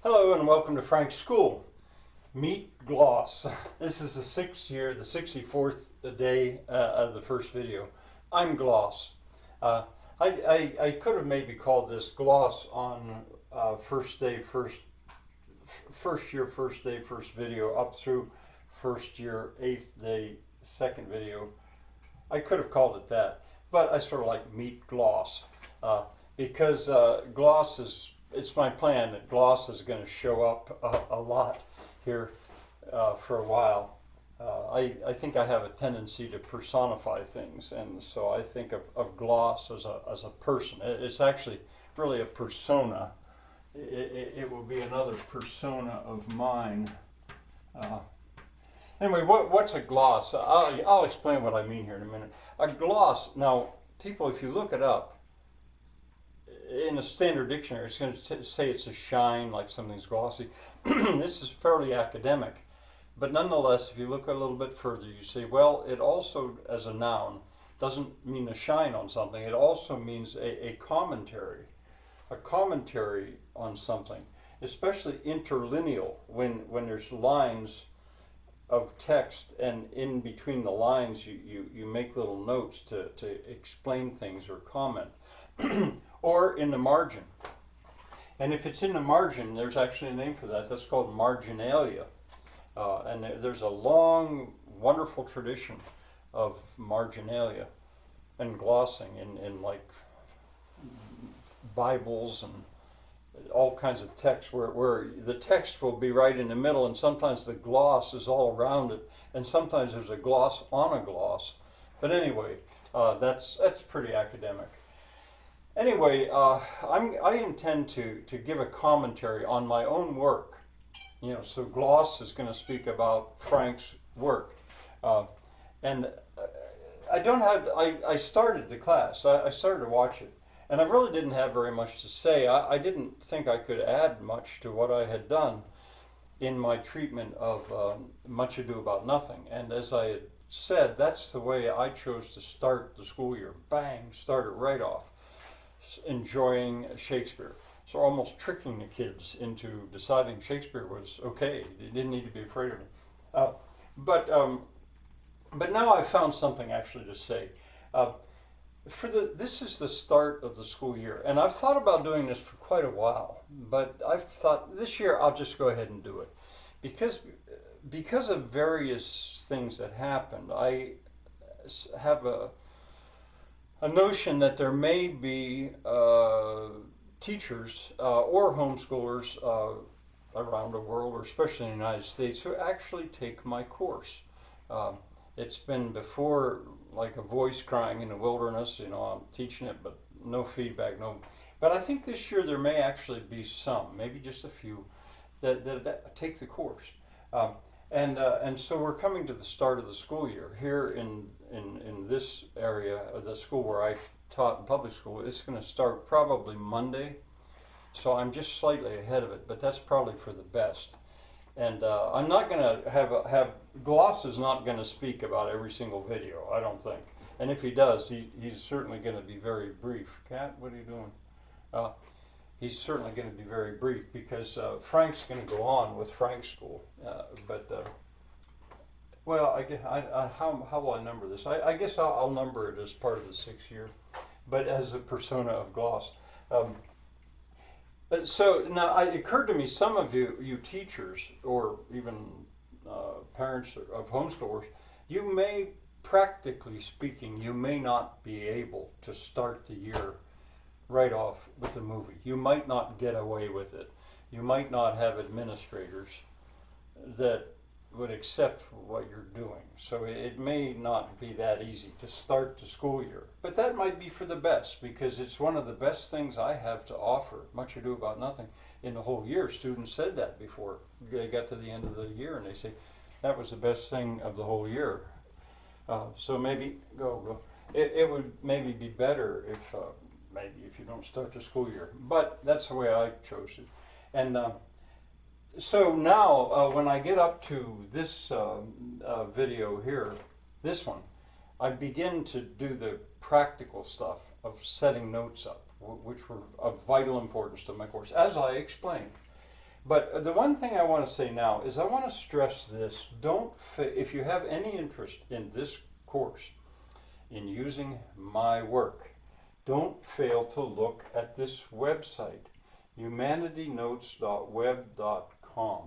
Hello and welcome to Frank's School. Meet Gloss. This is the 6th year, the 64th day of the first video. I'm Gloss. I could have maybe called this Gloss on first day, first year, first day, first video up through first year, 8th day, second video. I could have called it that, but I sort of like Meet Gloss because Gloss is, it's my plan that Gloss is going to show up a lot here for a while. I think I have a tendency to personify things, and so I think of Gloss as a person. It's actually really a persona. It will be another persona of mine. Anyway, what's a gloss? I'll explain what I mean here in a minute. A gloss, now, people, if you look it up, in a standard dictionary, it's going to say it's a shine, like something's glossy. This is fairly academic. But nonetheless, if you look a little bit further, you say, well, it also, as a noun, doesn't mean a shine on something. It also means a commentary on something, especially interlineal, when there's lines of text, and in between the lines you make little notes to explain things or comment. Or in the margin. And if it's in the margin, there's actually a name for that. That's called marginalia. And there's a long, wonderful tradition of marginalia and glossing in like Bibles and all kinds of texts where the text will be right in the middle, and sometimes the gloss is all around it, and sometimes there's a gloss on a gloss. But anyway, that's pretty academic. Anyway, I intend to give a commentary on my own work. You know, so Gloss is going to speak about Frank's work, and I started the class. I started to watch it, and I really didn't have very much to say. I didn't think I could add much to what I had done in my treatment of Much Ado About Nothing. And as I had said, that's the way I chose to start the school year. Bang, started right off, enjoying Shakespeare. So almost tricking the kids into deciding Shakespeare was okay. They didn't need to be afraid of it. But now I've found something actually to say. This is the start of the school year, and I've thought about doing this for quite a while. But I've thought this year I'll just go ahead and do it, because of various things that happened. I have a notion that there may be teachers or homeschoolers around the world, or especially in the United States, who actually take my course. It's been before like a voice crying in the wilderness, you know, I'm teaching it, but no feedback, no. But I think this year there may actually be some, maybe just a few, that take the course. And so we're coming to the start of the school year. Here in this area of the school where I taught in public school, it's going to start probably Monday. So I'm just slightly ahead of it, but that's probably for the best. And I'm not going to have Gloss is not going to speak about every single video, I don't think. And if he does, he's certainly going to be very brief. Kat, what are you doing? He's certainly going to be very brief, because Frank's going to go on with Frank's School. Well, how will I number this? I guess I'll number it as part of the 6th year, but as a persona of Gloss. But so now it occurred to me, some of you teachers, or even parents of homeschoolers, you may, practically speaking, you may not be able to start the year right off with a movie. You might not get away with it. You might not have administrators that would accept what you're doing. So it may not be that easy to start the school year. But that might be for the best, because it's one of the best things I have to offer, Much Ado About Nothing, in the whole year. Students said that before they got to the end of the year, and they say, that was the best thing of the whole year. So maybe, it would maybe be better if you don't start the school year. But that's the way I chose it. And so now, when I get up to this video here, this one, I begin to do the practical stuff of setting notes up, which were of vital importance to my course, as I explained. But the one thing I want to say now is I want to stress this. If you have any interest in this course, in using my work, don't fail to look at this website, humanitynotes.web.com.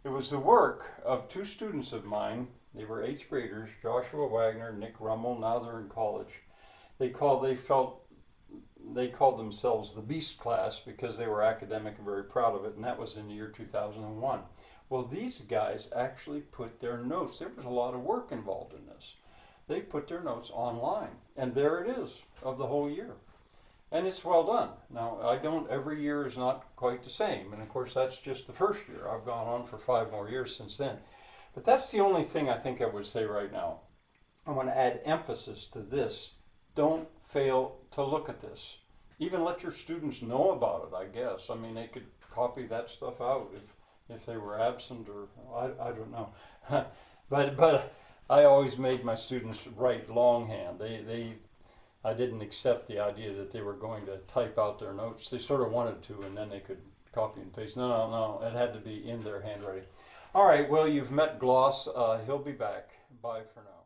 It was the work of two students of mine. They were 8th graders, Joshua Wagner, Nick Rummel. Now they're in college. They called themselves the Beast Class because they were academic and very proud of it, and that was in the year 2001. Well, these guys actually put their notes. There was a lot of work involved in this. They put their notes online, and there it is of the whole year. And it's well done. Now, every year is not quite the same, and of course that's just the first year. I've gone on for 5 more years since then. But that's the only thing I think I would say right now. I want to add emphasis to this. Don't fail to look at this. Even let your students know about it, I guess. I mean, they could copy that stuff out if they were absent, or I don't know. but I always made my students write longhand. I didn't accept the idea that they were going to type out their notes. They sort of wanted to, and then they could copy and paste. No. It had to be in their handwriting. All right, well, you've met Gloss. He'll be back. Bye for now.